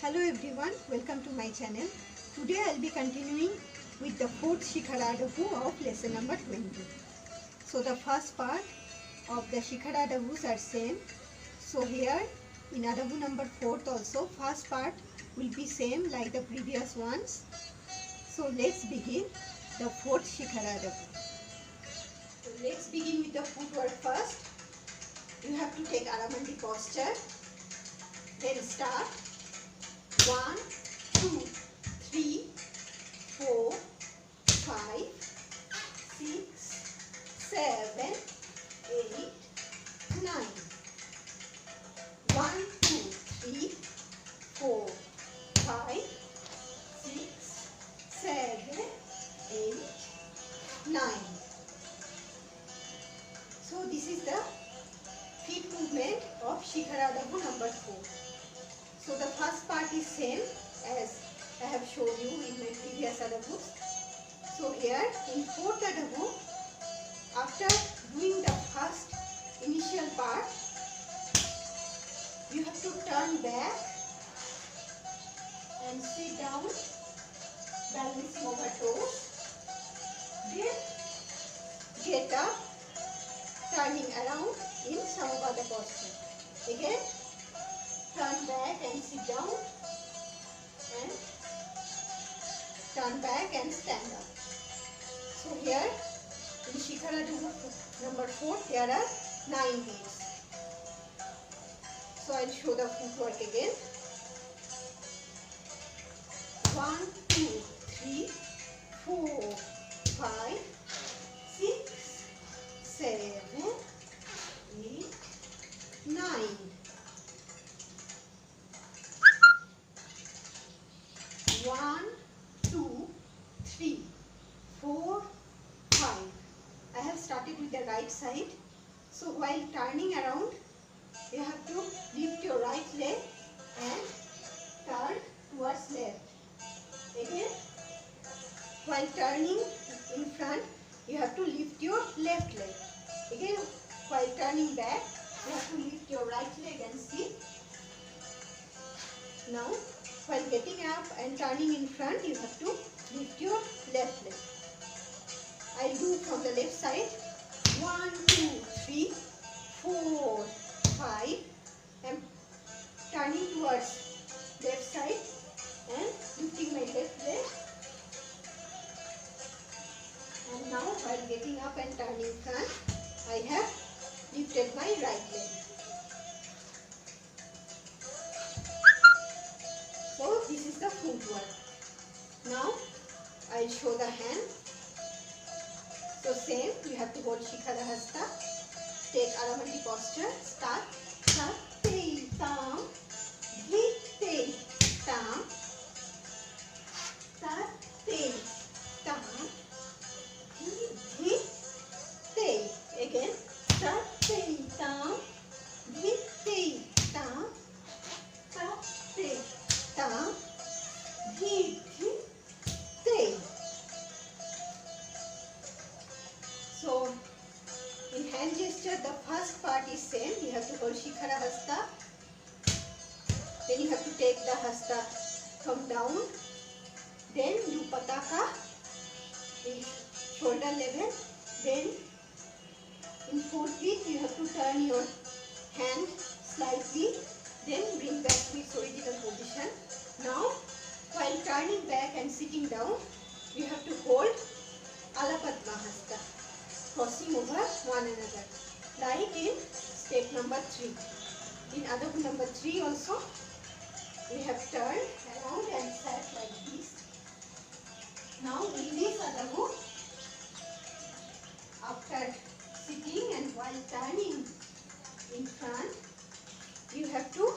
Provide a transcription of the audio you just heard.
Hello everyone, welcome to my channel. Today I will be continuing with the fourth Shikhara Adavu of lesson number 20. So the first part of the Shikhara Adavus are same. So here in Adavu number 4 also first part will be same like the previous ones. So let's begin the fourth Shikhara Adavu. So let's begin with the footwork first. You have to take Aramandi posture. Then start. 1, 2, 3, 4, 5, 6, 7, 8, 9. 1, 2, 3, 4, 5, 6, 7, 8, 9. So this is the feet movement of Shikhara Adavu number 4. So the first part is same as I have shown you in my previous Adavus. So here in fourth Adavu, after doing the first initial part, you have to turn back and sit down, balancing over toes. Then get up, turning around in Samavada posture. Again, turn back and sit down and turn back and stand up. So here in Shikhara Adavu number 4 there are 9 beats. So I will show the footwork again. 1, 2, 3, 4, 5, 6, 7, 8, 9. 1, 2, 3, 4, 5. I have started with the right side. So while turning around, you have to lift your right leg and turn towards left. Again, while turning in front, you have to lift your left leg. Again, while turning back, you have to lift your right leg and sit. Now, while getting up and turning in front, you have to lift your left leg. I will do from the left side. 1, 2, 3, 4, 5. I am turning towards left side and lifting my left leg. And now while getting up and turning front, I have lifted my right leg. So this is the footwork. Now I will show the hand. So same, you have to hold Shikhara Hasta. Take Aramandi posture. Start. Te tam, te tam, te tam, te. Again. Te tam, te tam, te tam, te. So in hand gesture, the first part is same. You have to hold Shikhara Hasta. Then you have to take the Hasta from down. Then do Pataka in shoulder level. Then in fourth beat, you have to turn your hand slightly. Then bring back to its original position. Now, while turning back and sitting down, you have to hold Alapadma Hasta, crossing over one another, like in step number 3. In Adavu number 3 also, we have turned around and sat like this. Now in this Adavu, after sitting and while turning in front, you have to